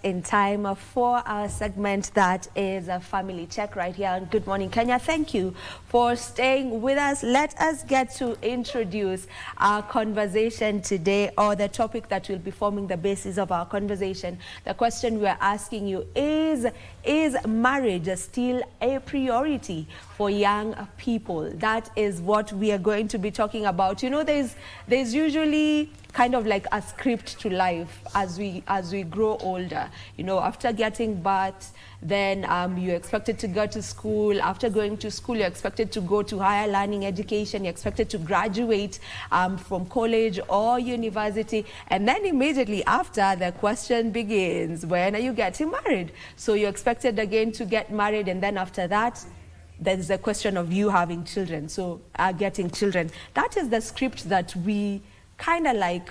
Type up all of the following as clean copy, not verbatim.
in time for our segment that is a family check right here on Good Morning Kenya. Thank you for staying with us. Let us get to introduce our conversation today, or the topic that will be forming the basis of our conversation. The question we are asking you is marriage still a priority for young people? That is what we are going to be talking about. You know, there's usually kind of like a script to life as we grow older. You know, after getting birth, then you're expected to go to school. After going to school, you're expected to go to higher learning education. You're expected to graduate from college or university. And then immediately after, the question begins, when are you getting married? So you're expected again to get married, and then after that, there's the question of you having children, so getting children. That is the script that we kind of like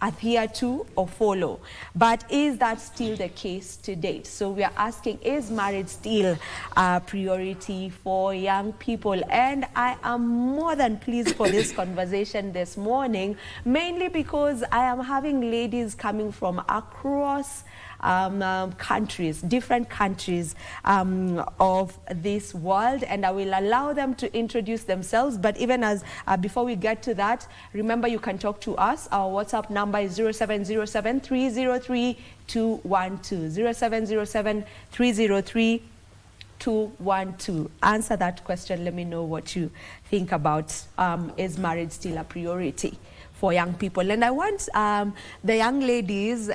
adhere to or follow. But is that still the case to date? So we are asking, is marriage still a priority for young people? And I am more than pleased for this conversation this morning, mainly because I am having ladies coming from across countries, different countries of this world, and I will allow them to introduce themselves. But even as before we get to that, remember you can talk to us. Our WhatsApp number is 0707 303 212 0707 303 212. Answer that question. Let me know what you think about is marriage still a priority for young people? And I want the young ladies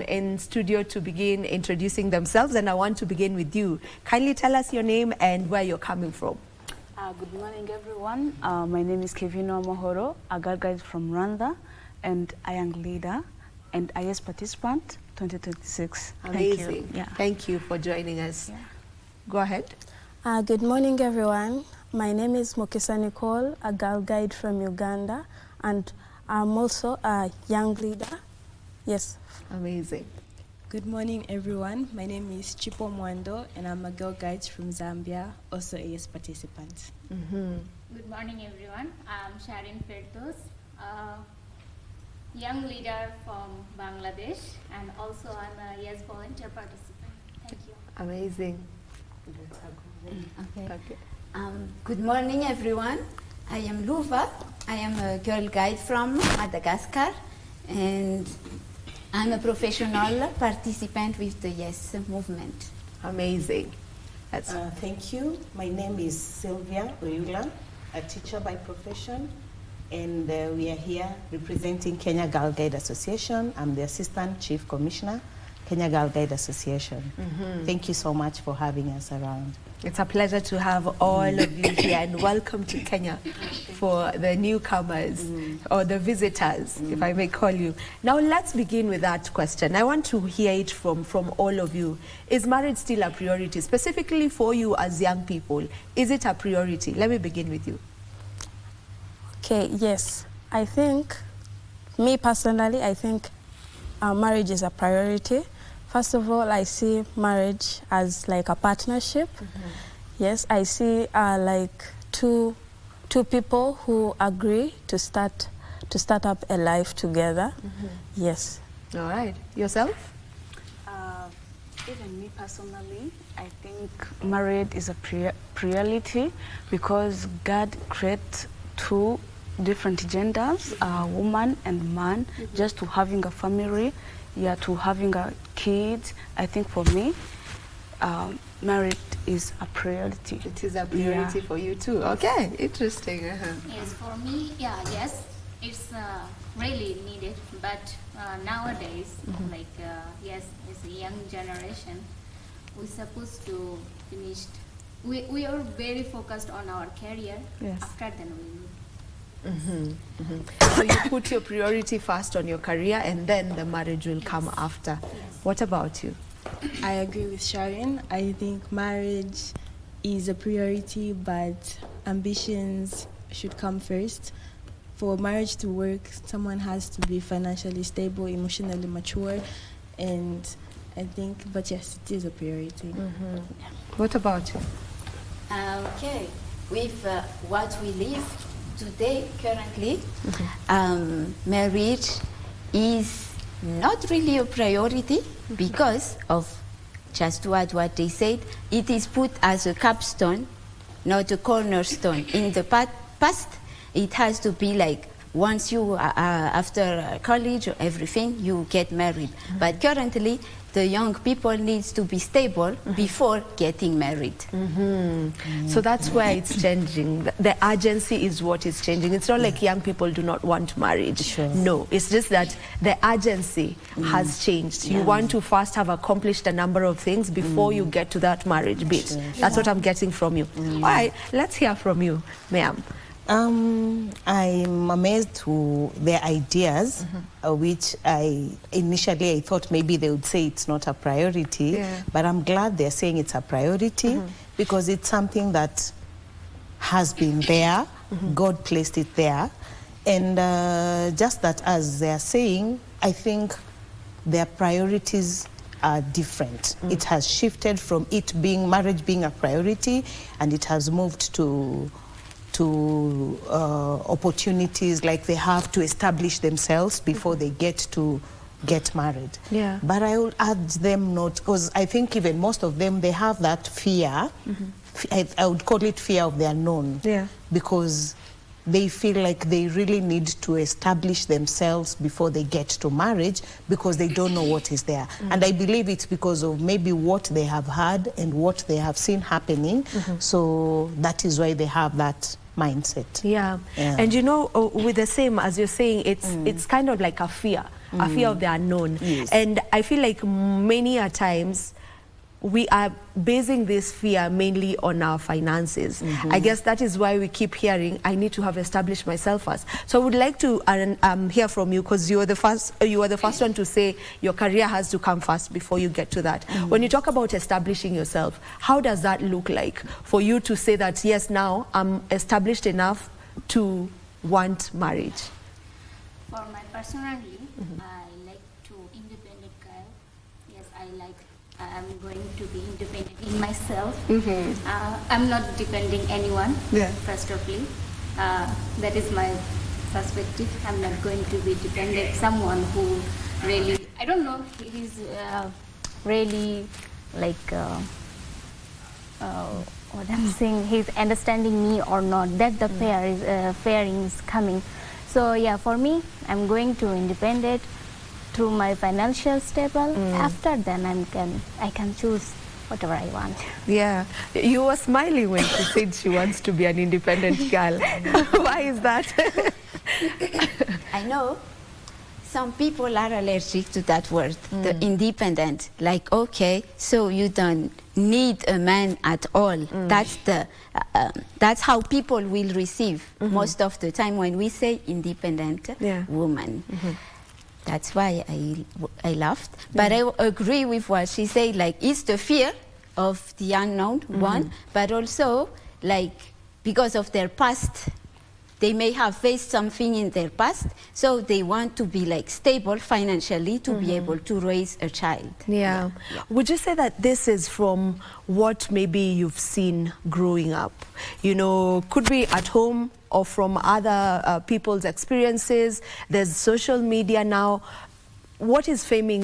in studio to begin introducing themselves, and I want to begin with you. Kindly tell us your name and where you're coming from. Good morning, everyone. My name is Kevino Mohoro, a girl guide from Rwanda, and a young leader and IS participant 2026. Amazing. Thank you. Yeah. Thank you for joining us. Yeah. Go ahead. Good morning, everyone. My name is Mokisa Nicole, a girl guide from Uganda, and I'm also a young leader. Yes. Amazing. Good morning, everyone. My name is Chipo Mwando, and I'm a girl guide from Zambia, also a yes participant. Good morning, everyone. I'm Sharon Ferdos, a young leader from Bangladesh, and also I'm a yes volunteer participant. Thank you. Amazing. Okay. Good morning, everyone. I am Luva. I am a girl guide from Madagascar, and I'm a professional participant with the Yes movement. Amazing. Thank you. My name is Sylvia Oyula, a teacher by profession, and we are here representing Kenya Girl Guide Association. I'm the Assistant Chief Commissioner, Kenya Girl Guide Association. Thank you so much for having us around. It's a pleasure to have all of you here, and welcome to Kenya for the newcomers or the visitors, if I may call you. Now let's begin with that question. I want to hear it from all of you. Is marriage still a priority, specifically for you as young people? Is it a priority? Let me begin with you. Okay, yes. I think, me personally, I think marriage is a priority. First of all, I see marriage as like a partnership. Yes, I see like two people who agree to start up a life together. Yes. All right. Yourself? Even me personally, I think marriage is a priority because God created two different genders, woman and man, just to having a family, to having a kid. I think for me, marriage is a priority. It is a priority for you too. Okay, interesting. Yes, for me, yes, it's really needed. But nowadays, like, yes, as a young generation, we're supposed to finish. We are very focused on our career. Yes. After then we So you put your priority first on your career, and then the marriage will come after. What about you? I agree with Sharon. I think marriage is a priority, but ambitions should come first. For marriage to work, someone has to be financially stable, emotionally mature, and I think, but yes, it is a priority. What about you? Okay, with what we live today, currently, marriage is not really a priority because of, just to add what they said, it is put as a capstone, not a cornerstone. In the past, it has to be like once you, after college or everything, you get married. But currently, the young people needs to be stable before getting married. So that's where it's changing. The urgency is what is changing. It's not like young people do not want marriage. Sure. No, it's just that the urgency has changed. You want to first have accomplished a number of things before you get to that marriage bit. That's what I'm getting from you. All right, let's hear from you, ma'am. I'm amazed to their ideas, which initially I thought maybe they would say it's not a priority, but I'm glad they're saying it's a priority because it's something that has been there. God placed it there. And just that, as they're saying, I think their priorities are different. It has shifted from marriage being a priority, and it has moved to opportunities like they have to establish themselves before they get married. Yeah. But I will urge them not, because I think even most of them, they have that fear. I would call it fear of the unknown. Yeah. Because they feel like they really need to establish themselves before they get to marriage because they don't know what is there. And I believe it's because of maybe what they have heard and what they have seen happening. So that is why they have that mindset. Yeah. And you know, with the same, as you're saying, it's kind of like a fear of the unknown. Yes. And I feel like many a times we are basing this fear mainly on our finances. I guess that is why we keep hearing, I need to have established myself first. So I would like to hear from you, because you are the first one to say your career has to come first before you get to that. When you talk about establishing yourself, how does that look like for you to say that, yes, now I'm established enough to want marriage? For my personally, I like to independent girl. Yes, I'm going to be independent in myself. I'm not depending anyone, first of all. That is my perspective. I'm not going to be dependent someone who really, I don't know, he's really like, what I'm saying, he's understanding me or not. That the pairing is coming. So yeah, for me, I'm going to independent through my financial stable. After then I can choose whatever I want. Yeah, you were smiling when she said she wants to be an independent girl. Why is that? I know some people are allergic to that word, the independent. Like, okay, so you don't need a man at all. That's how people will receive most of the time when we say independent woman. That's why I laughed. But I agree with what she said, like, it's the fear of the unknown, one, but also, like, because of their past, they may have faced something in their past, so they want to be, like, stable financially to be able to raise a child. Yeah. Would you say that this is from what maybe you've seen growing up? You know, could be at home, or from other people's experiences. There's social media now. What is forming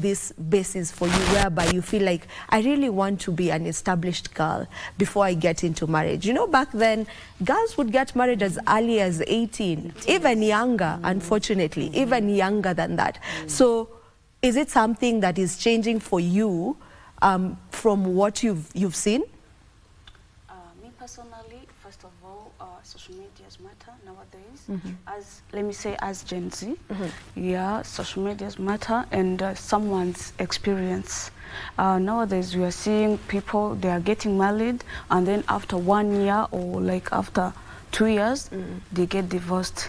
this basis for you, whereby you feel like, I really want to be an established girl before I get into marriage? You know, back then, girls would get married as early as 18, even younger, unfortunately, even younger than that. So is it something that is changing for you from what you've seen? Me personally, first of all, social medias matter nowadays. Let me say, as Gen Z, yeah, social medias matter, and someone's experience. Nowadays, we are seeing people, they are getting married, and then after 1 year or like after 2 years, they get divorced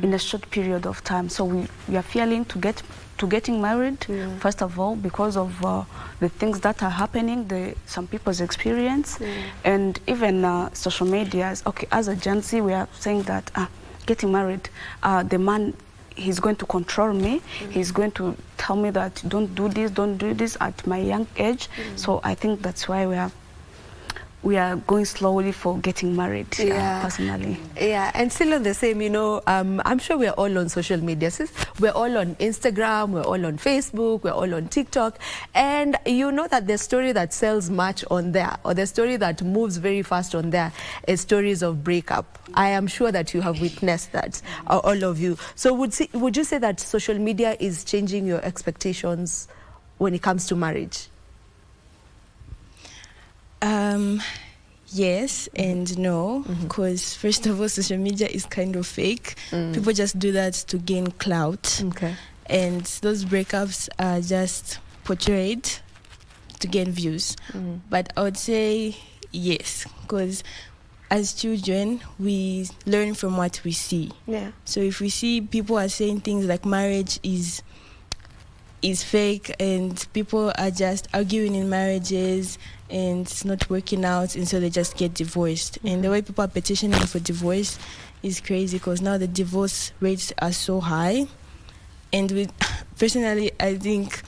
in a short period of time. So we are feeling to getting married, first of all, because of the things that are happening, some people's experience, and even social medias. Okay, as a Gen Z, we are saying that getting married, the man, he's going to control me, he's going to tell me that don't do this at my young age. So I think that's why we are going slowly for getting married. Yeah. Personally. Yeah, and still on the same, you know, I'm sure we're all on social media. We're all on Instagram, we're all on Facebook, we're all on TikTok. And you know that the story that sells much on there, or the story that moves very fast on there, is stories of breakup. I am sure that you have witnessed that, all of you. So would you say that social media is changing your expectations when it comes to marriage? Yes and no, because first of all, social media is kind of fake. People just do that to gain clout. Okay. And those breakups are just portrayed to gain views. But I would say yes, because as children, we learn from what we see. Yeah. So if we see people are saying things like marriage is fake and people are just arguing in marriages and it's not working out, and so they just get divorced. And the way people are petitioning for divorce is crazy, because now the divorce rates are so high. And personally, I think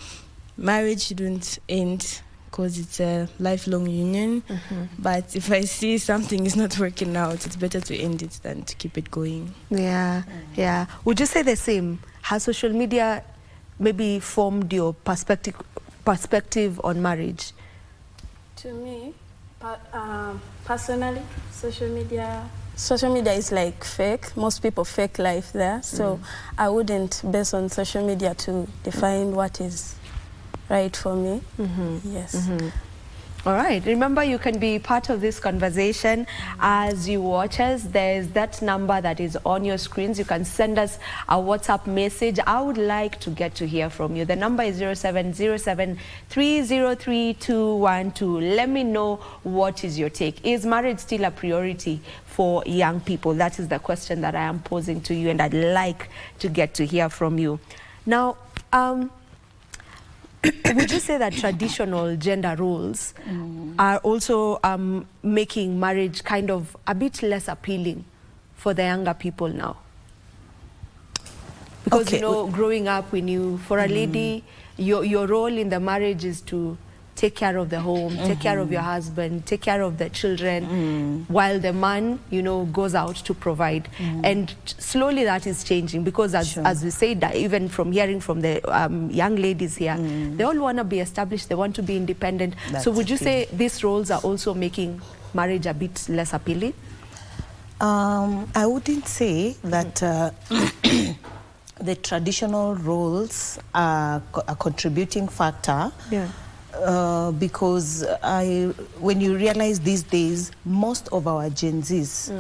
marriage shouldn't end because it's a lifelong union. But if I see something is not working out, it's better to end it than to keep it going. Yeah, yeah. Would you say the same? Has social media maybe formed your perspective on marriage? To me, personally, social media is like fake. Most people fake life there. So I wouldn't base on social media to define what is right for me. Yes. All right. Remember, you can be part of this conversation as you watch us. There's that number that is on your screens. You can send us a WhatsApp message. I would like to get to hear from you. The number is 0707-303-212. Let me know, what is your take? Is marriage still a priority for young people? That is the question that I am posing to you, and I'd like to get to hear from you. Now, would you say that traditional gender roles are also making marriage kind of a bit less appealing for the younger people now? Because, you know, growing up, we knew for a lady, your role in the marriage is to take care of the home, take care of your husband, take care of the children, while the man, you know, goes out to provide. And slowly that is changing, because as we said, even from hearing from the young ladies here, they all want to be established, they want to be independent. So would you say these roles are also making marriage a bit less appealing? I wouldn't say that the traditional roles are a contributing factor. Yeah. Because when you realize these days, most of our Gen Zs,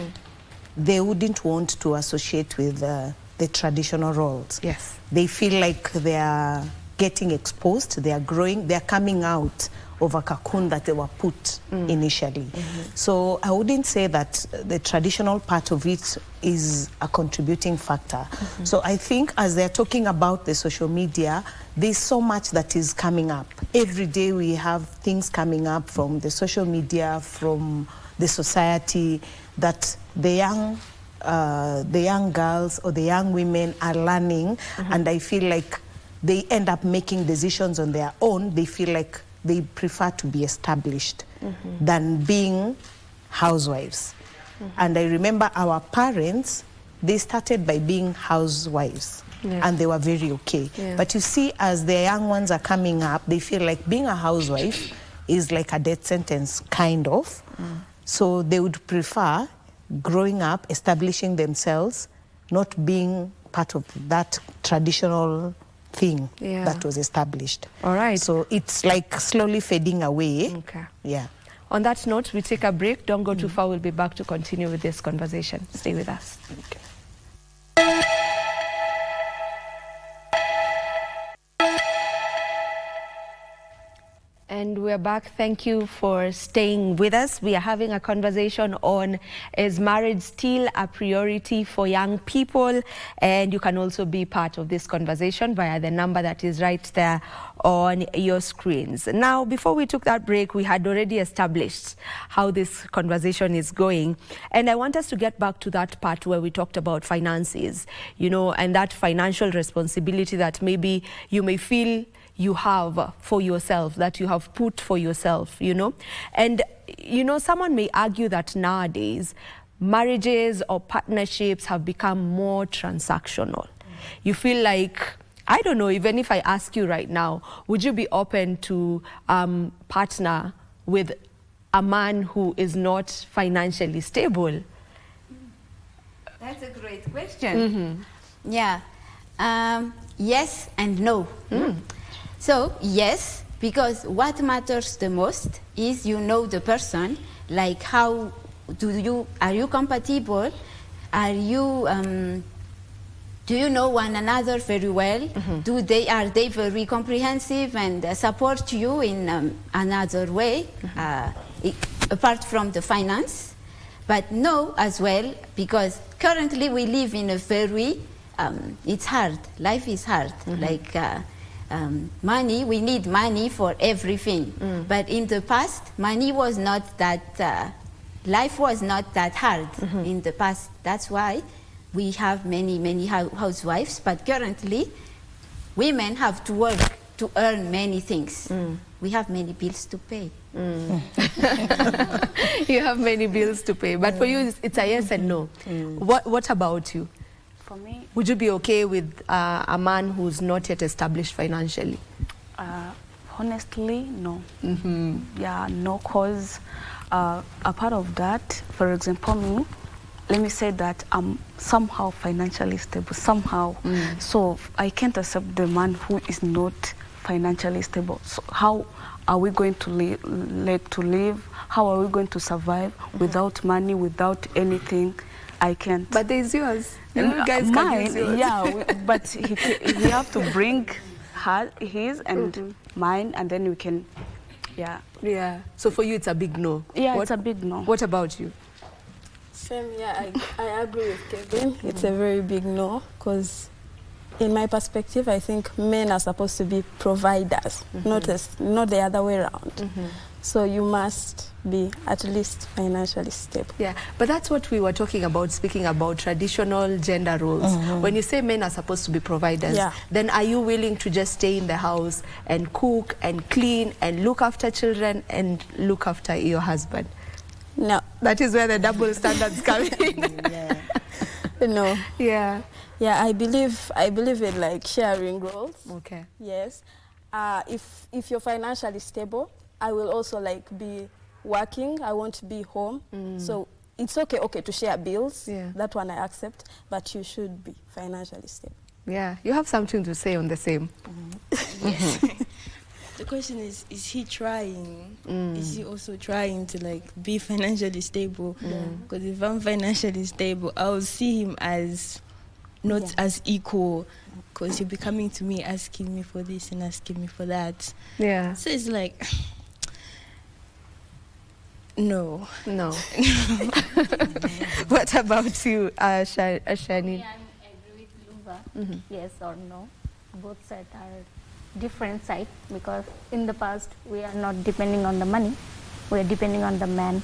they wouldn't want to associate with the traditional roles. Yes. They feel like they are getting exposed, they are growing, they are coming out of a cocoon that they were put initially. So I wouldn't say that the traditional part of it is a contributing factor. So I think as they're talking about the social media, there's so much that is coming up. Every day we have things coming up from the social media, from the society, that the young girls or the young women are learning, and I feel like they end up making decisions on their own. They feel like they prefer to be established than being housewives. And I remember our parents, they started by being housewives. And they were very okay. But you see, as the young ones are coming up, they feel like being a housewife is like a death sentence, kind of. So they would prefer growing up, establishing themselves, not being part of that traditional thing that was established. All right. So it's like slowly fading away. Okay. Yeah. On that note, we take a break. Don't go too far. We'll be back to continue with this conversation. Stay with us. Okay. And we're back. Thank you for staying with us. We are having a conversation on, is marriage still a priority for young people? And you can also be part of this conversation via the number that is right there on your screens. Now, before we took that break, we had already established how this conversation is going. And I want us to get back to that part where we talked about finances, you know, and that financial responsibility that maybe you may feel you have for yourself, that you have put for yourself, you know. And, you know, someone may argue that nowadays marriages or partnerships have become more transactional. You feel like, I don't know, even if I ask you right now, would you be open to partner with a man who is not financially stable? That's a great question. Yeah. Yes and no. So, yes, because what matters the most is you know the person, like how are you compatible? Are you, do you know one another very well? Are they very comprehensive and support you in another way, apart from the finance? But no as well, because currently we live in a very, it's hard, life is hard. Like money, we need money for everything. But in the past, money was not that, life was not that hard in the past. That's why we have many housewives, but currently women have to work to earn many things. We have many bills to pay. You have many bills to pay, but for you it's a yes and no. What about you? For me, Would you be okay with a man who's not yet established financially? honestly, no. Yeah, no, cause a part of that, for example, me, let me say that I'm somehow financially stable, somehow. So I can't accept the man who is not financially stable. So how are we going to live? How are we going to survive without money, without anything? I can't. But there's yours. You guys can use yours. Yeah, but we have to bring his and mine, and then we can, yeah. Yeah. So for you, it's a big no. Yeah, it's a big no. What about you? Same, yeah, I agree with Kevin. It's a very big no, because in my perspective, I think men are supposed to be providers, not the other way around. So you must be at least financially stable. Yeah, but that's what we were talking about, speaking about traditional gender roles. When you say men are supposed to be providers, then are you willing to just stay in the house and cook and clean and look after children and look after your husband? No. That is where the double standards come in. No. Yeah. Yeah, I believe in like sharing roles. Okay. Yes. If you're financially stable, I will also like be working. I won't be home. So it's okay to share bills. Yeah. That one I accept, but you should be financially stable. Yeah. You have something to say on the same. Yes. The question is he trying? Is he also trying to like be financially stable? Because if I'm financially stable, I'll see him as not as equal, because he'll be coming to me asking me for this and asking me for that. Yeah. So it's like, no. What about you, Shani? Yeah, I agree with Luva. Yes or no. Both sides are different side, because in the past we are not depending on the money, we are depending on the man,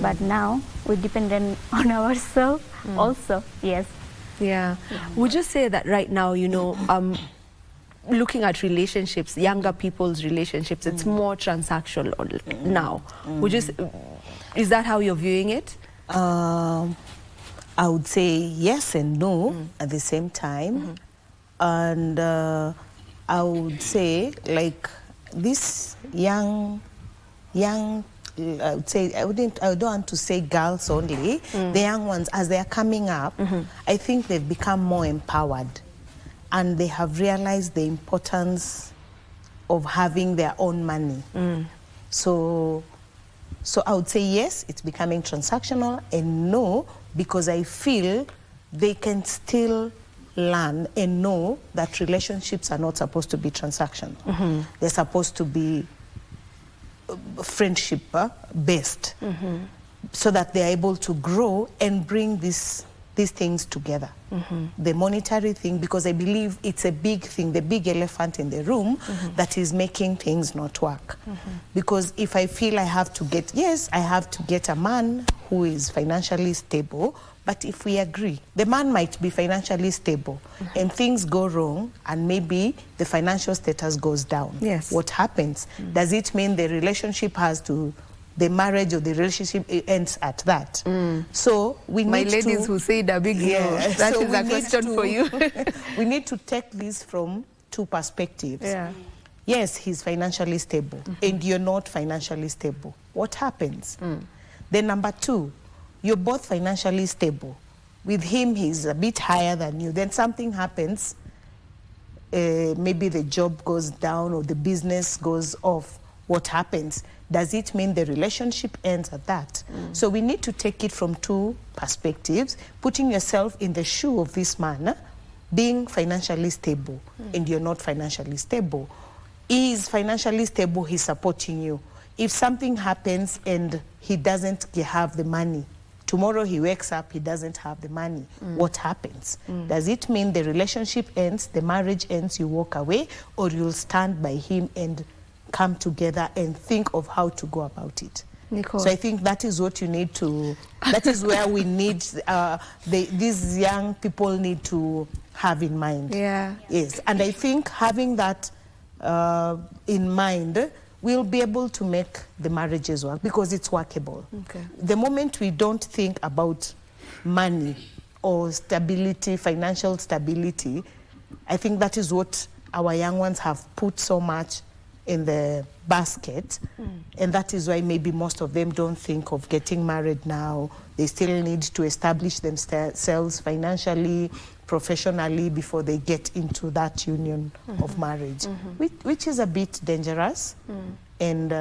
but now we dependent on ourselves also. Yes. Yeah. Would you say that right now, you know, looking at relationships, younger people's relationships, it's more transactional now? Would you is that how you're viewing it? I would say yes and no at the same time. And I would say, like, this young, I would say, I don't want to say girls only, the young ones, as they are coming up, I think they've become more empowered, and they have realized the importance of having their own money. So I would say yes, it's becoming transactional, and no, because I feel they can still learn and know that relationships are not supposed to be transactional. They're supposed to be friendship based, so that they're able to grow and bring this these things together. The monetary thing, because I believe it's a big thing, the big elephant in the room that is making things not work. Because if I feel I have to get, yes, I have to get a man who is financially stable, but if we agree, the man might be financially stable and things go wrong and maybe the financial status goes down. Yes. What happens? Does it mean the relationship has to, the marriage or the relationship ends at that? So we need My to... ladies who said a big no. That so is we a need question to- for you. We need to take this from two perspectives. Yeah. Yes, he's financially stable and you're not financially stable. What happens? Then number two, you're both financially stable. With him, he's a bit higher than you. Then something happens, maybe the job goes down or the business goes off. What happens? Does it mean the relationship ends at that? So we need to take it from two perspectives, putting yourself in the shoe of this man, being financially stable and you're not financially stable. He is financially stable, he's supporting you. If something happens and he doesn't have the money, tomorrow he wakes up, he doesn't have the money, what happens? Does it mean the relationship ends, the marriage ends, you walk away, or you'll stand by him and come together and think of how to go about it? Nicole. So I think that is what you need to, that is where we need, these young people need to have in mind. Yeah. Yes, and I think having that in mind, we'll be able to make the marriages work because it's workable. Okay. The moment we don't think about money or stability, financial stability, I think that is what our young ones have put so much in the basket, and that is why maybe most of them don't think of getting married now. They still need to establish themselves financially, professionally before they get into that union of marriage, which is a bit dangerous. And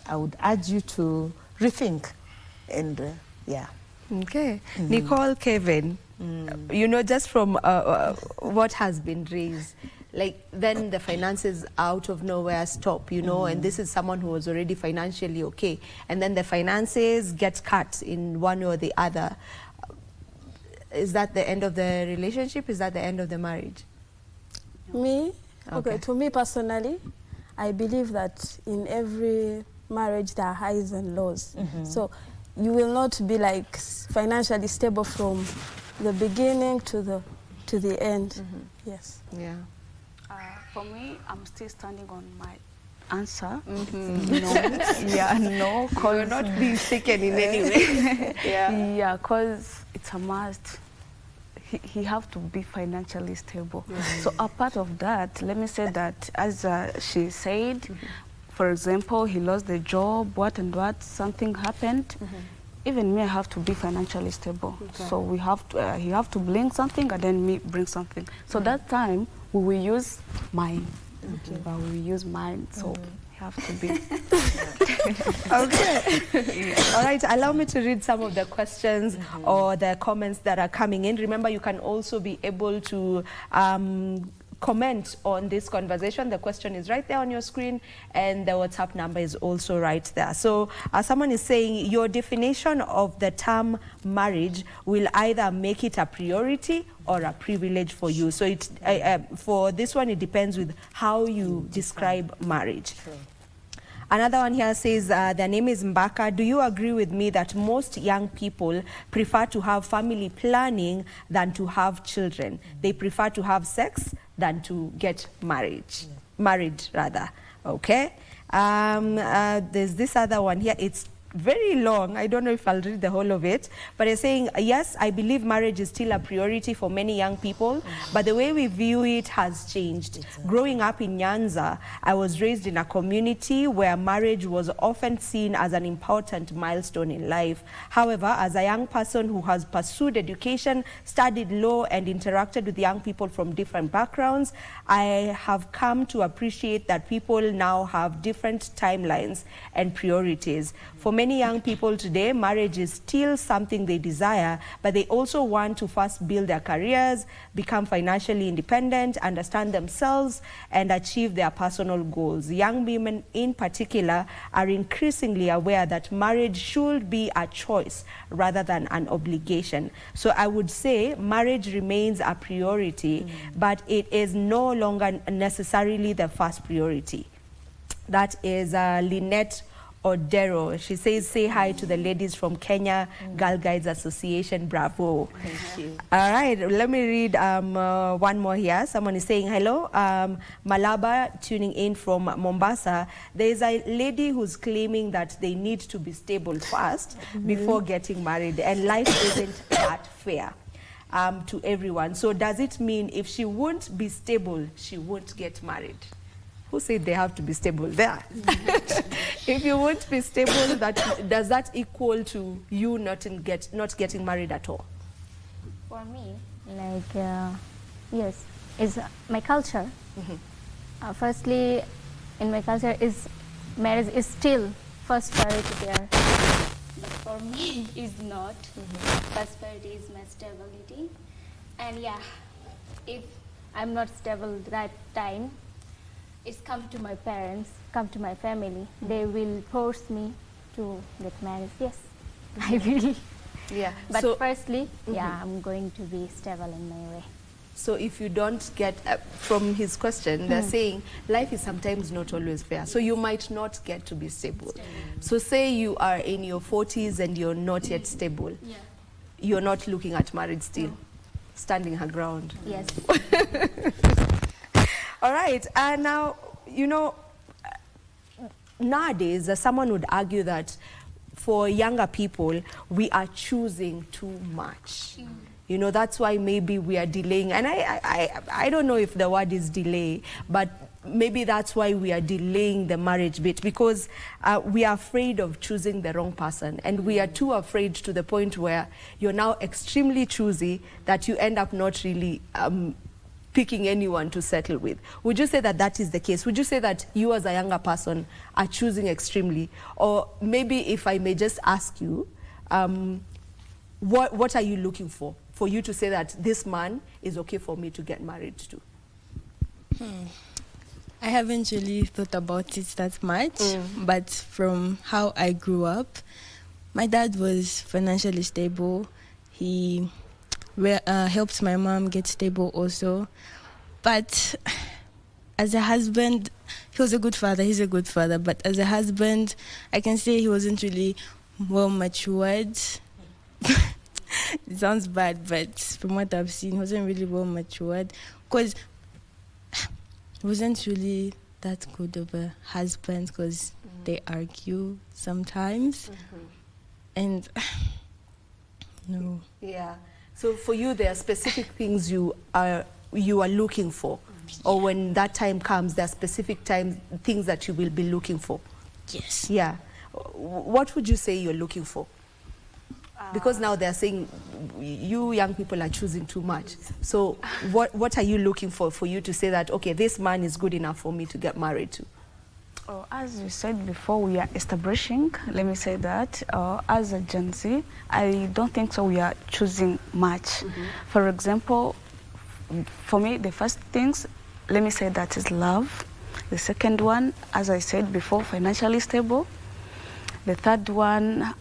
I would urge you to rethink. And yeah. Okay. Nicole, Kevin, you know, just from what has been raised, like then the finances out of nowhere stop, you know, and this is someone who was already financially okay, and then the finances get cut in one or the other. Is that the end of the relationship? Is that the end of the marriage? Me? Okay. Okay, to me personally, I believe that in every marriage there are highs and lows. So you will not be like financially stable from the beginning to the end. Yes. Yeah. For me, I'm still standing on my answer. No, yeah, no, because You're not being taken in any way. yeah, because it's a must. He have to be financially stable. So apart of that, let me say that as she said, for example, he lost the job, something happened. Even me, I have to be financially stable. So we have to, he have to bring something and then me bring something. So that time we will use mine. We will use mine. So have to be. Okay. All right. Allow me to read some of the questions or the comments that are coming in. Remember, you can also be able to comment on this conversation. The question is right there on your screen, and the WhatsApp number is also right there. So someone is saying your definition of the term marriage will either make it a priority or a privilege for you. So it, for this one, it depends with how you describe marriage. Sure. Another one here says, their name is Mbaka. Do you agree with me that most young people prefer to have family planning than to have children? They prefer to have sex than to get married, rather. Okay. There's this other one here. It's very long. I don't know if I'll read the whole of it, but it's saying, yes, I believe marriage is still a priority for many young people, but the way we view it has changed. Growing up in Nyanza, I was raised in a community where marriage was often seen as an important milestone in life. However, as a young person who has pursued education, studied law, and interacted with young people from different backgrounds, I have come to appreciate that people now have different timelines and priorities. For many many young people today, marriage is still something they desire, but they also want to first build their careers, become financially independent, understand themselves, and achieve their personal goals. Young women in particular are increasingly aware that marriage should be a choice rather than an obligation. So I would say marriage remains a priority, but it is no longer necessarily the first priority. That is Lynette Odero. She says, say hi to the ladies from Kenya Girl Guides Association. Bravo. Thank you. All right, let me read one more here. Someone is saying, hello, Malaba tuning in from Mombasa. There is a lady who's claiming that they need to be stable first before getting married, and life isn't that fair to everyone. So does it mean if she won't be stable, she won't get married? Who said they have to be stable there? If you won't be stable, does that equal to you not getting married at all? For me, like, yes, is my culture. Firstly, in my culture, is marriage is still first priority there. But for me, is not. First priority is my stability. And yeah, if I'm not stable that time, it's come to my parents, come to my family. They will force me to get married. Yes, I will. Yeah. But So, firstly, yeah, I'm going to be stable in my way. so if you don't get, from his question, they're saying life is sometimes not always fair. So you might not get to be stable. So say you are in your 40s and you're not yet stable. Yeah. You're not looking at marriage still, standing her ground. Yes. All right, and now, you know, nowadays, someone would argue that for younger people, we are choosing too much. You know, that's why maybe we are delaying. And I don't know if the word is delay, but maybe that's why we are delaying the marriage bit, because we are afraid of choosing the wrong person. And we are too afraid to the point where you're now extremely choosy that you end up not really picking anyone to settle with. Would you say that that is the case? Would you say that you as a younger person are choosing extremely? Or maybe if I may just ask you, what are you looking for you to say that this man is okay for me to get married to? I haven't really thought about it that much, but from how I grew up, my dad was financially stable. He helped my mom get stable also. But as a husband, he was a good father, he's a good father, but as a husband, I can say he wasn't really well matured. It sounds bad, but from what I've seen, he wasn't really well matured, because he wasn't really that good of a husband, because they argue sometimes. And no. Yeah. So for you, there are specific things you are looking for, or when that time comes, there are specific things that you will be looking for. Yes. Yeah. What would you say you're looking for? Because now they're saying you young people are choosing too much. So what are you looking for you to say that, okay, this man is good enough for me to get married to? Oh, as you said before, we are establishing, let me say that, as a Gen Z, I don't think so we are choosing much. For example, for me, the first things, let me say that is love. The second one, as I said before, financially stable. The third one,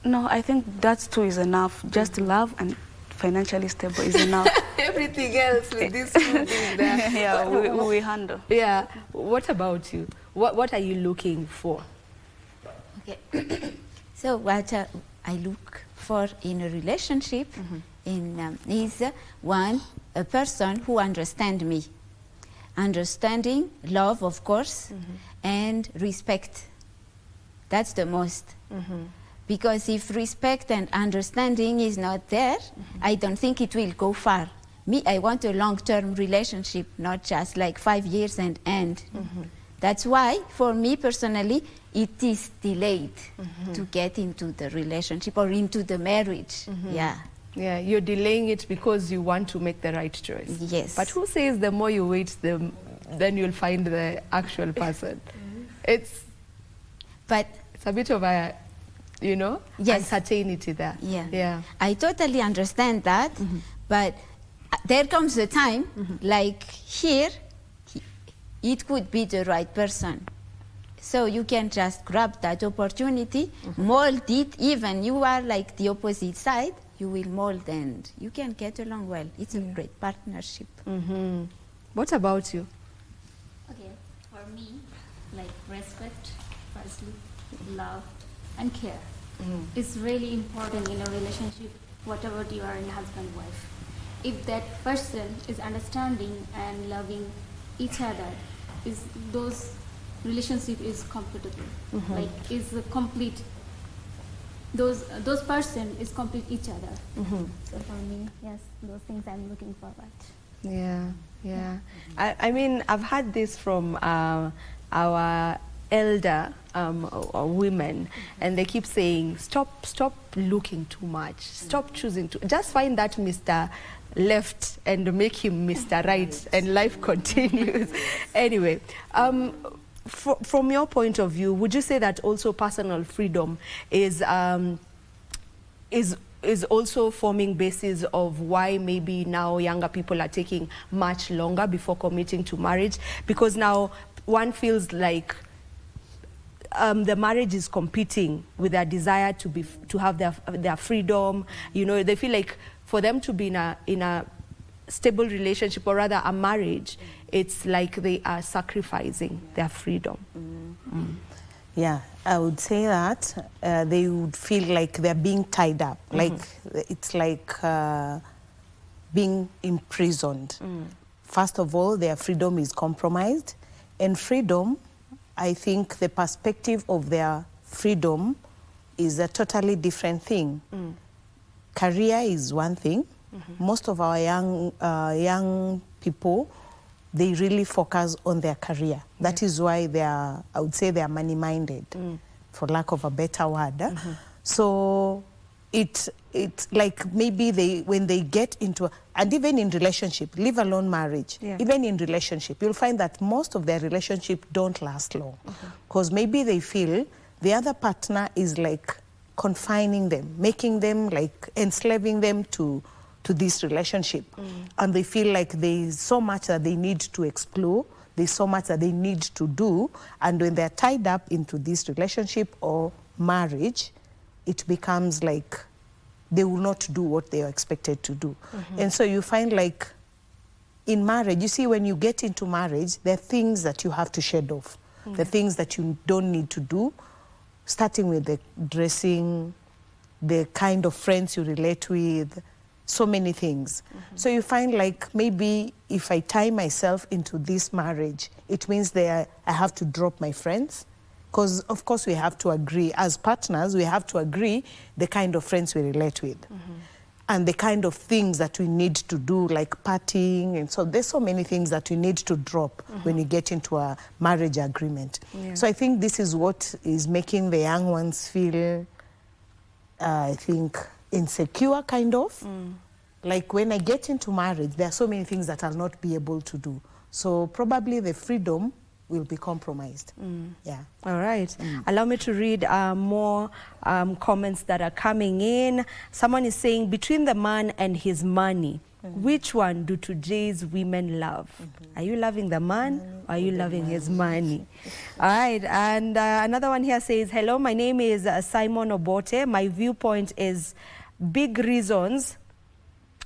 no, I think that too is enough. Just love and financially stable is enough. Everything else with these two things there. Yeah, we handle. Yeah. What about you? What are you looking for? Okay. So what I look for in a relationship is a person who understands me. Understanding, love, of course, and respect. That's the most. Because if respect and understanding is not there, I don't think it will go far. Me, I want a long-term relationship, not just like 5 years and end. That's why, for me personally, it is delayed to get into the relationship or into the marriage. Yeah. Yeah, you're delaying it because you want to make the right choice. Yes. But who says the more you wait, then you'll find the actual person? It's But a bit of a you know, Yes. uncertainty there. Yeah. I totally understand that, but there comes a time, like here, it could be the right person. So you can just grab that opportunity, mold it, even you are like the opposite side, you will mold and you can get along well. It's a great partnership. What about you? Okay, for me, like respect, firstly, love, and care is really important in a relationship, whatever you are in husband-wife. If that person is understanding and loving each other, is those relationship is compatible, like is a complete. Those person is complete each other. So for me, yes, those things I'm looking forward. Yeah. I mean, I've had this from our elder women, and they keep saying, stop looking too much, stop choosing to, just find that Mr. Left and make him Mr. Right, and life continues. Anyway, from your point of view, would you say that also personal freedom is also forming basis of why maybe now younger people are taking much longer before committing to marriage? Because now one feels like the marriage is competing with their desire to have their freedom. You know, they feel like for them to be in a stable relationship, or rather a marriage, it's like they are sacrificing their freedom. Yeah, I would say that they would feel like they're being tied up, like it's like being imprisoned. First of all, their freedom is compromised, and freedom, I think the perspective of their freedom is a totally different thing. Career is one thing. Most of our young people, they really focus on their career. That is why I would say they are money-minded, for lack of a better word. So it's like maybe when they get into, and even in relationship, leave alone marriage, even in relationship, you'll find that most of their relationship don't last long. Because maybe they feel the other partner is like confining them, making them like enslaving them to this relationship. And they feel like there's so much that they need to explore, there's so much that they need to do, and when they're tied up into this relationship or marriage, it becomes like they will not do what they are expected to do. And so you find like in marriage, you see when you get into marriage, there are things that you have to shed off, the things that you don't need to do, starting with the dressing, the kind of friends you relate with, so many things. So you find like maybe if I tie myself into this marriage, it means I have to drop my friends. Because of course we have to agree, as partners, we have to agree the kind of friends we relate with. And the kind of things that we need to do, like partying. And so there's so many things that we need to drop when you get into a marriage agreement. So I think this is what is making the young ones feel, I think, insecure, kind of. Like when I get into marriage, there are so many things that I'll not be able to do. So probably the freedom will be compromised. Yeah. All right. Allow me to read more comments that are coming in. Someone is saying, between the man and his money, which one do today's women love? Are you loving the man, or are you loving his money? All right. And another one here says, hello, my name is Simon Obote. My viewpoint is big reasons.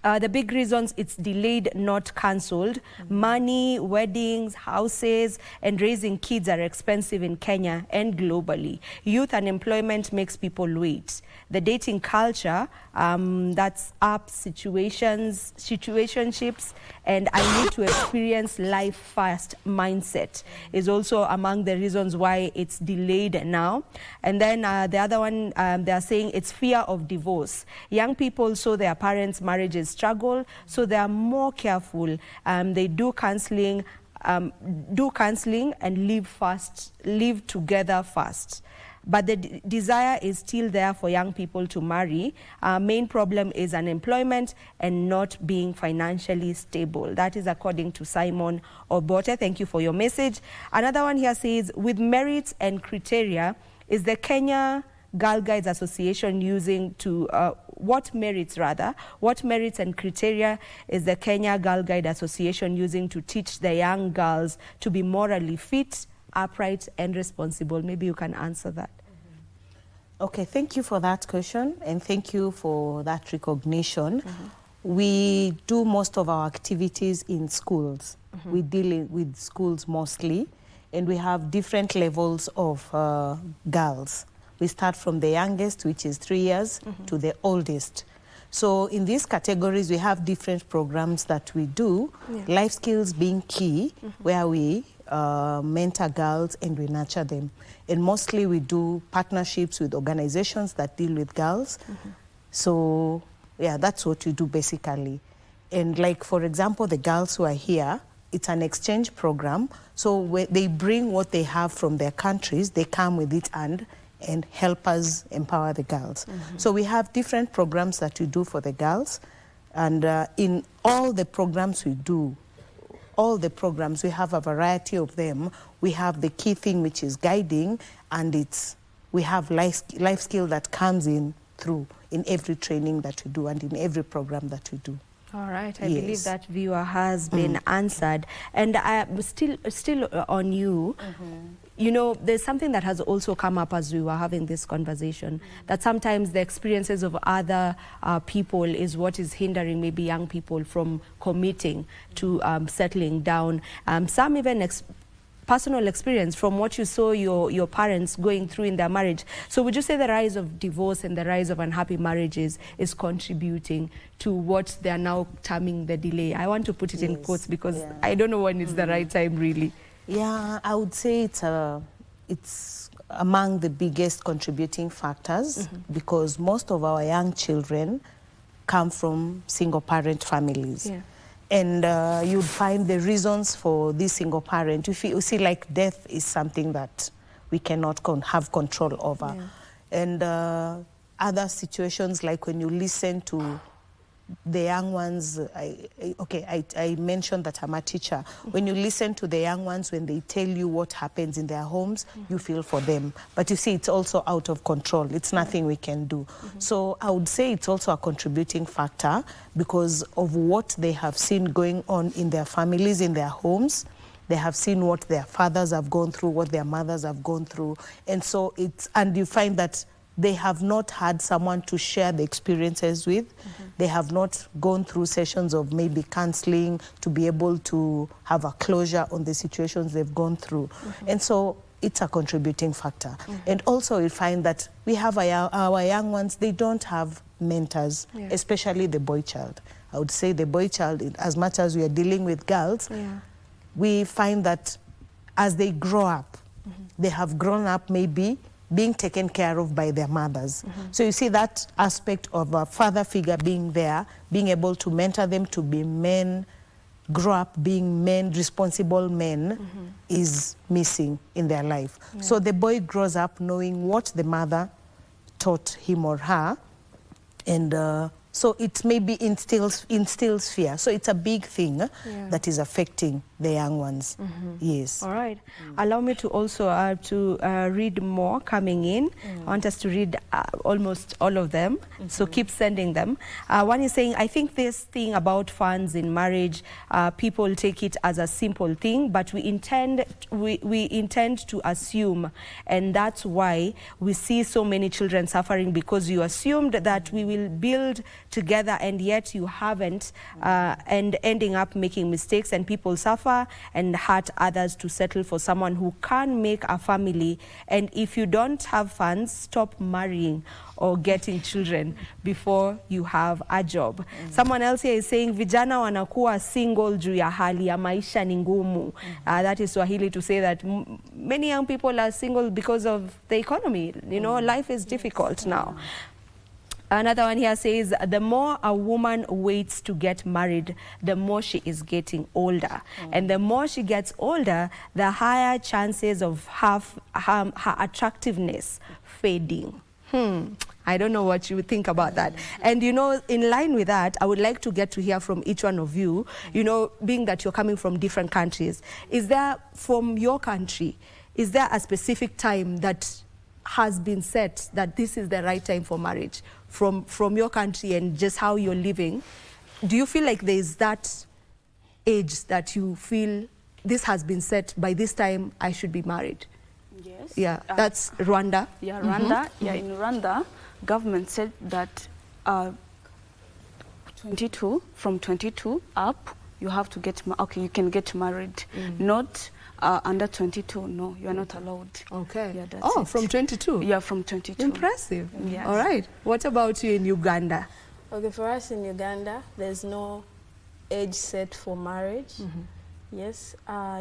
The big reasons it's delayed, not cancelled. Money, weddings, houses, and raising kids are expensive in Kenya and globally. Youth unemployment makes people wait. The dating culture, that's up situationships, and I need to experience life fast mindset is also among the reasons why it's delayed now. And then the other one, they're saying it's fear of divorce. Young people saw their parents' marriages struggle, so they are more careful. They do counseling and live together fast. But the desire is still there for young people to marry. Main problem is unemployment and not being financially stable. That is according to Simon Obote. Thank you for your message. Another one here says, with merits and criteria, is the Kenya Girl Guides Association using to, what merits and criteria is the Kenya Girl Guide Association using to teach the young girls to be morally fit, upright and responsible? Maybe you can answer that. Okay, thank you for that question, and thank you for that recognition. We do most of our activities in schools. We deal with schools mostly, and we have different levels of girls. We start from the youngest, which is 3 years, to the oldest. So in these categories, we have different programs that we do, life skills being key, where we mentor girls and we nurture them. And mostly we do partnerships with organizations that deal with girls. So yeah, that's what we do basically. And like, for example, the girls who are here, it's an exchange program. So they bring what they have from their countries, they come with it and help us empower the girls. So we have different programs that we do for the girls. And in all the programs we do, we have a variety of them. We have the key thing, which is guiding, and we have life skill that comes in through in every training that we do and in every program that we do. All right, I believe that viewer has been answered. And still on you, you know, there's something that has also come up as we were having this conversation, that sometimes the experiences of other people is what is hindering maybe young people from committing to settling down. Some even personal experience from what you saw your parents going through in their marriage. So would you say the rise of divorce and the rise of unhappy marriages is contributing to what they are now terming the delay? I want to put it in quotes because I don't know when it's the right time really. Yeah, I would say it's among the biggest contributing factors because most of our young children come from single parent families. And you'd find the reasons for this single parent. You see, like death is something that we cannot have control over. And other situations, like when you listen to the young ones, I mentioned that I'm a teacher. When you listen to the young ones, when they tell you what happens in their homes, you feel for them. But you see, it's also out of control. It's nothing we can do. So I would say it's also a contributing factor because of what they have seen going on in their families, in their homes. They have seen what their fathers have gone through, what their mothers have gone through. And so and you find that they have not had someone to share the experiences with. They have not gone through sessions of maybe counseling to be able to have a closure on the situations they've gone through. And so it's a contributing factor. And also we find that we have our young ones, they don't have mentors, especially the boy child. I would say the boy child, as much as we are dealing with girls, we find that as they grow up, they have grown up maybe being taken care of by their mothers. So you see that aspect of a father figure being there, being able to mentor them to be men, grow up being men, responsible men, is missing in their life. So the boy grows up knowing what the mother taught him or her, and so it maybe instills fear. So it's a big thing that is affecting the young ones. Yes. All right. Allow me to also read more coming in. I want us to read almost all of them. So keep sending them. One is saying, I think this thing about funds in marriage, people take it as a simple thing, but we intend to assume, and that's why we see so many children suffering, because you assumed that we will build together and yet you haven't, and ending up making mistakes, and people suffer and hurt others to settle for someone who can't make a family. And if you don't have funds, stop marrying or getting children before you have a job. Someone else here is saying vijana wanakuwa single juu ya hali ya maisha ni ngumu. That is Swahili to say that many young people are single because of the economy. You know, life is difficult now. Another one here says, the more a woman waits to get married, the more she is getting older. And the more she gets older, the higher chances of her attractiveness fading. I don't know what you would think about that. And, you know, in line with that, I would like to get to hear from each one of you, you know, being that you're coming from different countries. Is there, from your country, is there a specific time that has been set that this is the right time for marriage from your country and just how you're living, do you feel like there's that age that you feel this has been set, by this time I should be married? Yes. Yeah, that's Rwanda. Yeah, Rwanda. Yeah, in Rwanda, government said that 22, from 22 up, you have to get, you can get married. Not under 22, no, you are not allowed. Okay. Yeah, that's it. From 22? Yeah, from 22. Impressive. Yes. All right. What about you in Uganda? Okay, for us in Uganda, there's no age set for marriage. Yes,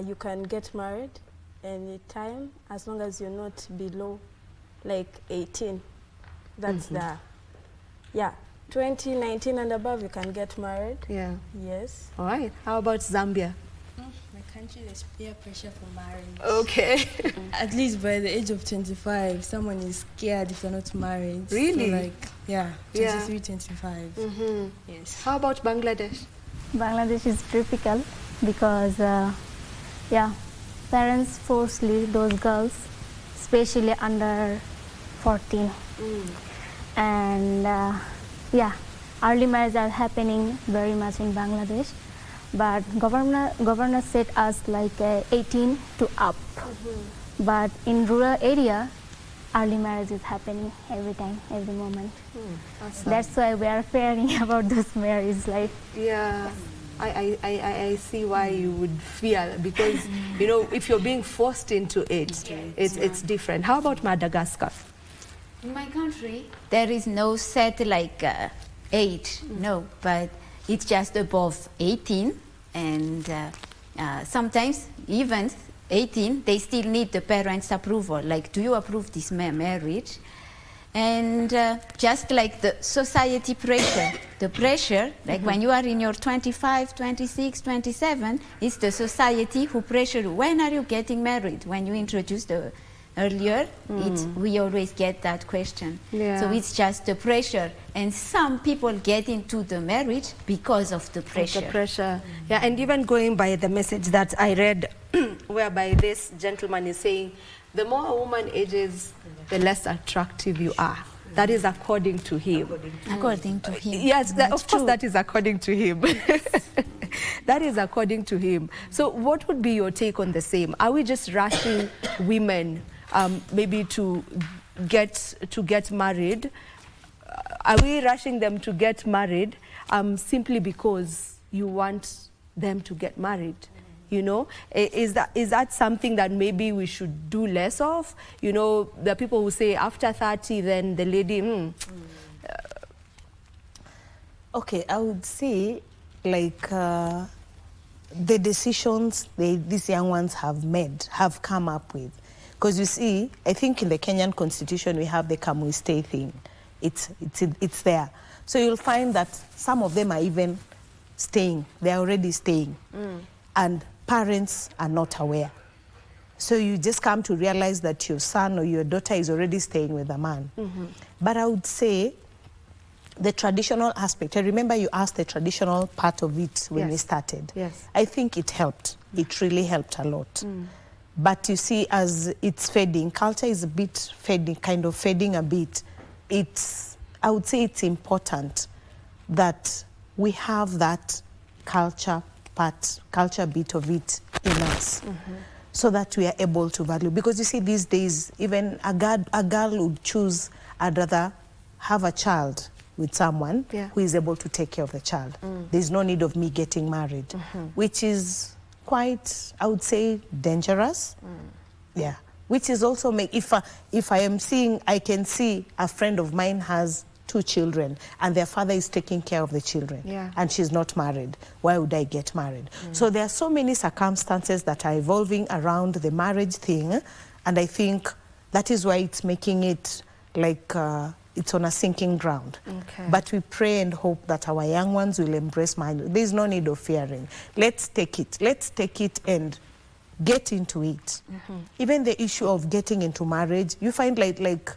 you can get married anytime as long as you're not below like 18. That's the, 20, 19 and above, you can get married. Yeah. Yes. All right. How about Zambia? My country, there's peer pressure for marriage. Okay. At least by the age of 25, someone is scared if they're not married. Really? So like, 23, 25. Yes. How about Bangladesh? Bangladesh is difficult because, parents forcefully those girls, especially under 14. And early marriages are happening very much in Bangladesh. But governor set us like 18 to up. But in rural area, early marriage is happening every time, every moment. That's why we are fearing about this marriage life. Yeah. I see why you would fear, because you know, if you're being forced into it, it's different. How about Madagascar? In my country, there is no set like age, no, but it's just above 18, and sometimes even 18, they still need the parents' approval. Like, do you approve this marriage? And just like the society pressure, the pressure, like when you are in your 25, 26, 27, it's the society who pressure you. When are you getting married? When you introduce the earlier, we always get that question. Yeah. So it's just the pressure. And some people get into the marriage because of the pressure. The pressure. Yeah, and even going by the message that I read, whereby this gentleman is saying, the more a woman ages, the less attractive you are. That is according to him. According to him. Yes, of course that is according to him. That is according to him. So what would be your take on the same? Are we just rushing women maybe to get married? Are we rushing them to get married simply because you want them to get married? You know, is that something that maybe we should do less of? You know, the people who say after 30, then the lady. Okay, I would say like the decisions these young ones have come up with. Because you see, I think in the Kenyan constitution we have the come we stay thing. It's there. So you'll find that some of them are even staying. They're already staying. And parents are not aware. So you just come to realize that your son or your daughter is already staying with a man. But I would say the traditional aspect, I remember you asked the traditional part of it when we started. Yes. I think it helped. It really helped a lot. But you see, as it's fading, culture is a bit fading, kind of fading a bit. I would say it's important that we have that culture bit of it in us, so that we are able to value. Because you see, these days, even a girl would choose, I'd rather have a child with someone who is able to take care of the child. There's no need of me getting married, which is quite, I would say, dangerous. Yeah, which is also if I am seeing, I can see a friend of mine has 2 children and their father is taking care of the children, and she's not married. Why would I get married? So there are so many circumstances that are evolving around the marriage thing, and I think that is why it's making it like it's on a sinking ground. But we pray and hope that our young ones will embrace marriage. There's no need of fearing. Let's take it and get into it. Even the issue of getting into marriage, you find like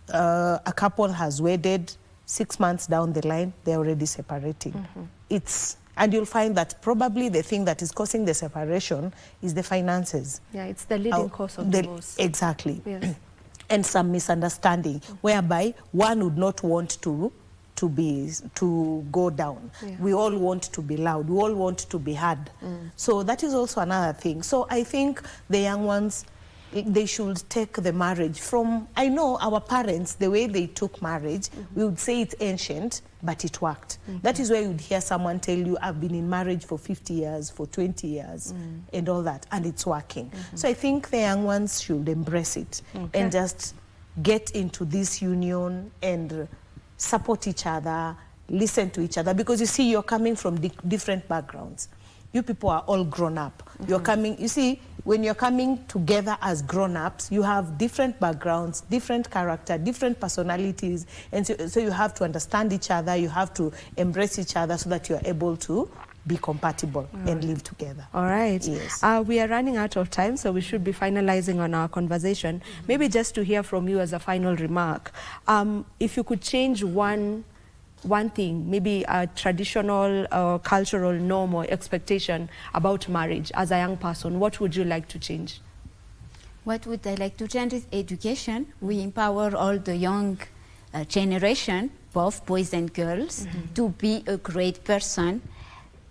a couple has wedded, 6 months down the line, they're already separating. And you'll find that probably the thing that is causing the separation is the finances. Yeah, it's the leading cause of divorce. Exactly. Yes. and some misunderstanding, whereby one would not want to go down. Yeah. We all want to be loud. We all want to be heard. So that is also another thing. So I think the young ones, they should take the marriage from, I know our parents, the way they took marriage, we would say it's ancient, but it worked. That is why you would hear someone tell you, I've been in marriage for 50 years, for 20 years, and all that, and it's working. So I think the young ones should embrace it and just get into this union and support each other, listen to each other, because you see, you're coming from different backgrounds. You people are all grown up. You're coming, you see, when you're coming together as grown-ups, you have different backgrounds, different character, different personalities, and so you have to understand each other, you have to embrace each other so that you're able to be compatible and live together. All right. Yes. We are running out of time, so we should be finalizing on our conversation. Maybe just to hear from you as a final remark, if you could change one thing, maybe a traditional or cultural norm or expectation about marriage as a young person, what would you like to change? What would I like to change is education. We empower all the young generation, both boys and girls, to be a great person,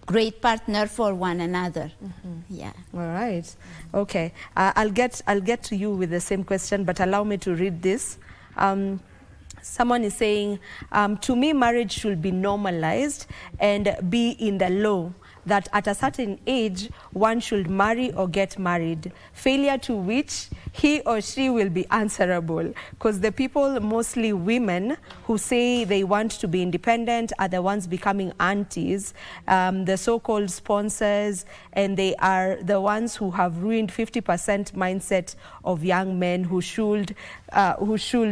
great partner for one another. Yeah. All right. Okay. I'll get to you with the same question, but allow me to read this. Someone is saying, to me, marriage should be normalized and be in the law, that at a certain age, one should marry or get married, failure to which he or she will be answerable. Because the people, mostly women, who say they want to be independent are the ones becoming aunties, the so-called sponsors, and they are the ones who have ruined 50% mindset of young men who should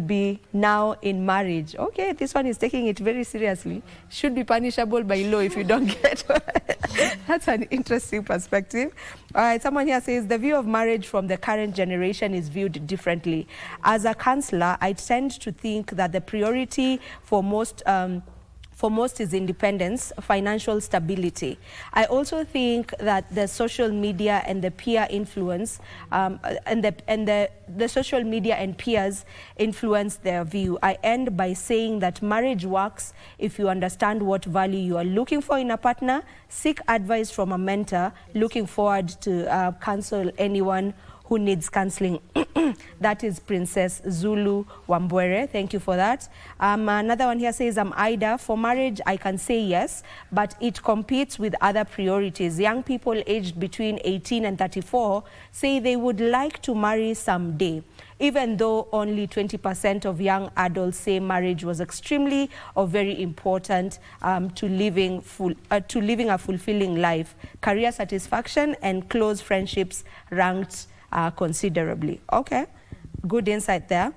be now in marriage. Okay, this one is taking it very seriously. Should be punishable by law if you don't get That's an interesting perspective. All right, someone here says, the view of marriage from the current generation is viewed differently. As a counselor, I tend to think that the priority for most is independence, financial stability. I also think that the social media and the peer influence, the social media and peers influence their view. I end by saying that marriage works if you understand what value you are looking for in a partner, seek advice from a mentor, looking forward to counsel anyone who needs counseling. That is Princess Zulu Wambwere. Thank you for that. Another one here says, I'm Ida. For marriage, I can say yes, but it competes with other priorities. Young people aged between 18 and 34 say they would like to marry someday, even though only 20% of young adults say marriage was extremely or very important to living a fulfilling life. Career satisfaction and close friendships ranked considerably. Okay, good insight there.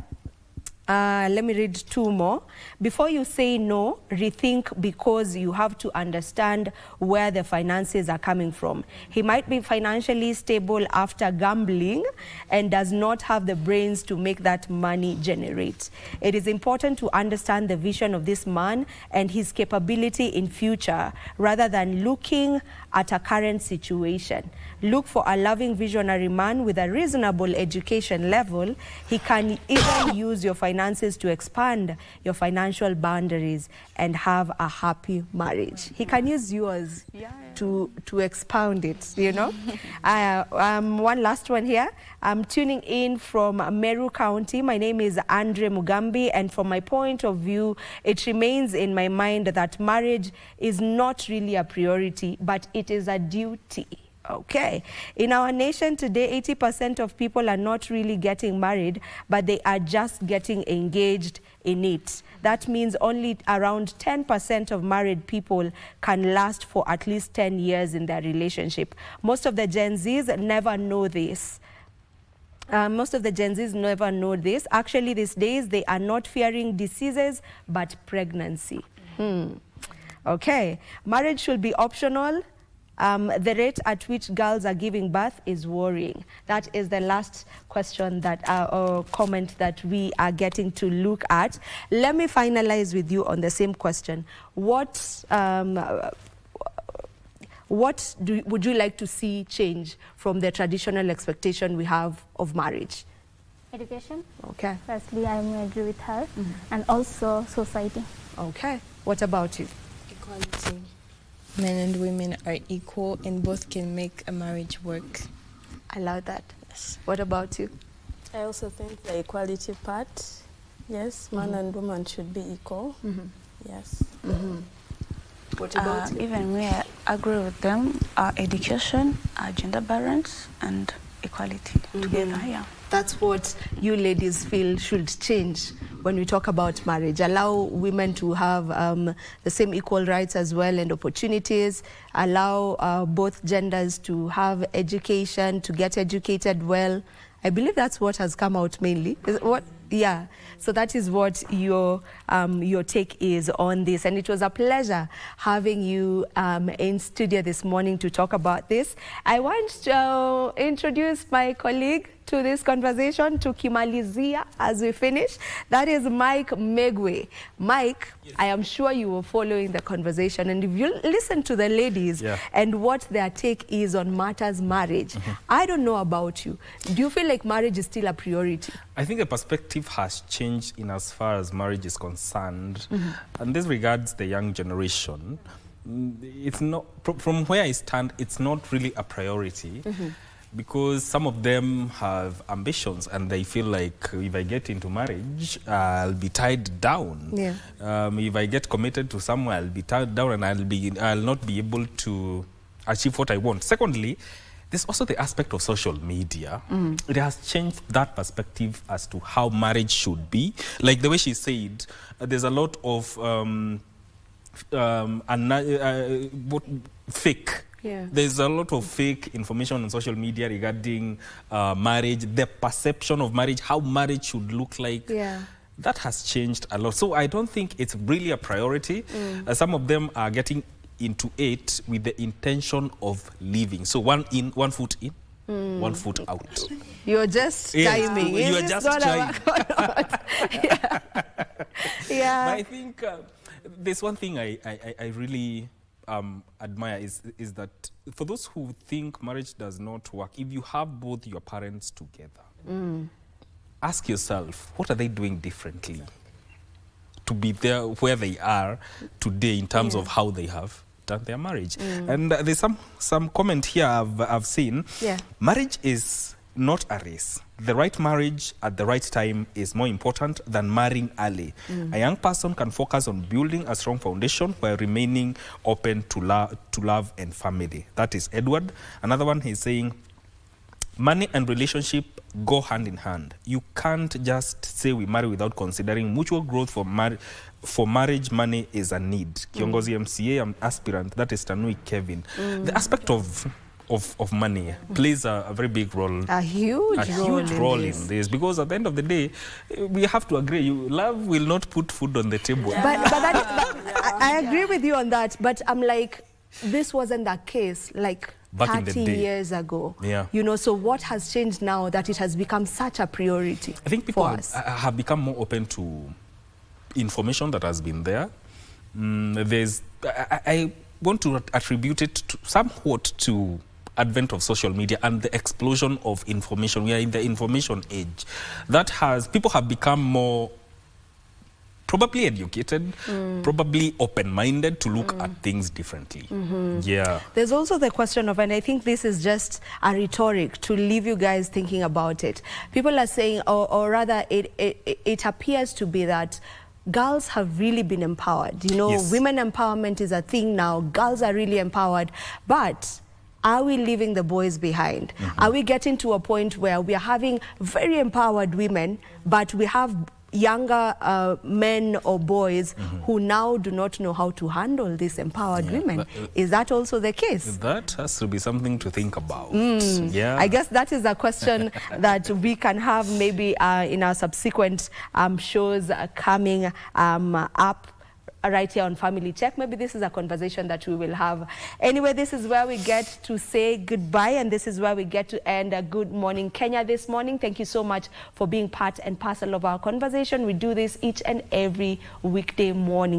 Let me read two more. Before you say no, rethink, because you have to understand where the finances are coming from. He might be financially stable after gambling and does not have the brains to make that money generate. It is important to understand the vision of this man and his capability in future rather than looking at a current situation. Look for a loving visionary man with a reasonable education level. He can even use your finances to expand your financial boundaries and have a happy marriage. He can use yours to expound it, you know. One last one here. I'm tuning in from Meru County. My name is Andre Mugambi, and from my point of view, it remains in my mind that marriage is not really a priority, but it is a duty. Okay. In our nation today, 80% of people are not really getting married, but they are just getting engaged in it. That means only around 10% of married people can last for at least 10 years in their relationship. Most of the Gen Zs never know this. Actually, these days, they are not fearing diseases, but pregnancy. Okay. Marriage should be optional. The rate at which girls are giving birth is worrying. That is the last question that or comment that we are getting to look at. Let me finalize with you on the same question. What would you like to see change from the traditional expectation we have of marriage? Education. Okay. Firstly, I agree with her, and also society. Okay. What about you? Equality. Men and women are equal and both can make a marriage work. I love that. What about you? I also think the equality part, yes, man and woman should be equal. Yes. What about you? Even me, I agree with them. Education, gender balance, and equality together. Yeah. That's what you ladies feel should change when we talk about marriage. Allow women to have the same equal rights as well and opportunities. Allow both genders to have education, to get educated well. I believe that's what has come out mainly. Yeah, so that is what your take is on this. And it was a pleasure having you in studio this morning to talk about this. I want to introduce my colleague to this conversation, to Kimalizia, as we finish. That is Mike Megwe. Mike, yes. I am sure you were following the conversation, and if you listen to the ladies and what their take is on matters marriage, I don't know about you. Do you feel like marriage is still a priority? I think the perspective has changed in as far as marriage is concerned. And this regards the young generation. It's not, from where I stand, it's not really a priority. Because some of them have ambitions and they feel like if I get into marriage, I'll be tied down. Yeah. If I get committed to someone, I'll be tied down and I'll not be able to achieve what I want. Secondly, there's also the aspect of social media. It has changed that perspective as to how marriage should be. Like the way she said, there's a lot of fake. Yeah. There's a lot of fake information on social media regarding marriage, the perception of marriage, how marriage should look like. Yeah. That has changed a lot. So I don't think it's really a priority. Some of them are getting into it with the intention of leaving. So one foot in, 1 foot out. You're just timing. You are just trying. Yeah. But I think there's one thing I really admire is that for those who think marriage does not work, if you have both your parents together, ask yourself, what are they doing differently to be there where they are today in terms of how they have done their marriage? And there's some comment here I've seen. Marriage is not a race. The right marriage at the right time is more important than marrying early. A young person can focus on building a strong foundation while remaining open to love and family. That is Edward. Another one, he's saying, money and relationship go hand in hand. You can't just say we marry without considering mutual growth. For marriage, money is a need. Kiongozi MCA, I'm aspirant. That is Tanui Kevin. The aspect of money plays a very big role. A huge role in this. Because at the end of the day, we have to agree, love will not put food on the table. I agree with you on that, but I'm like, this wasn't the case like back 30 years ago. Yeah. You know, so what has changed now that it has become such a priority? I think people have become more open to information that has been there. I want to attribute it somewhat to advent of social media and the explosion of information. We are in the information age. People have become more probably educated, probably open-minded to look at things differently. Yeah. There's also the question of, and I think this is just a rhetoric to leave you guys thinking about it. People are saying, or rather it appears to be that girls have really been empowered. You know, women empowerment is a thing now. Girls are really empowered. But are we leaving the boys behind? Are we getting to a point where we are having very empowered women, but we have younger men or boys who now do not know how to handle these empowered women? Is that also the case? That has to be something to think about. Yeah. I guess that is a question that we can have maybe in our subsequent shows coming up right here on Family Check. Maybe this is a conversation that we will have. Anyway, this is where we get to say goodbye, and this is where we get to end a Good Morning Kenya this morning. Thank you so much for being part and parcel of our conversation. We do this each and every weekday morning.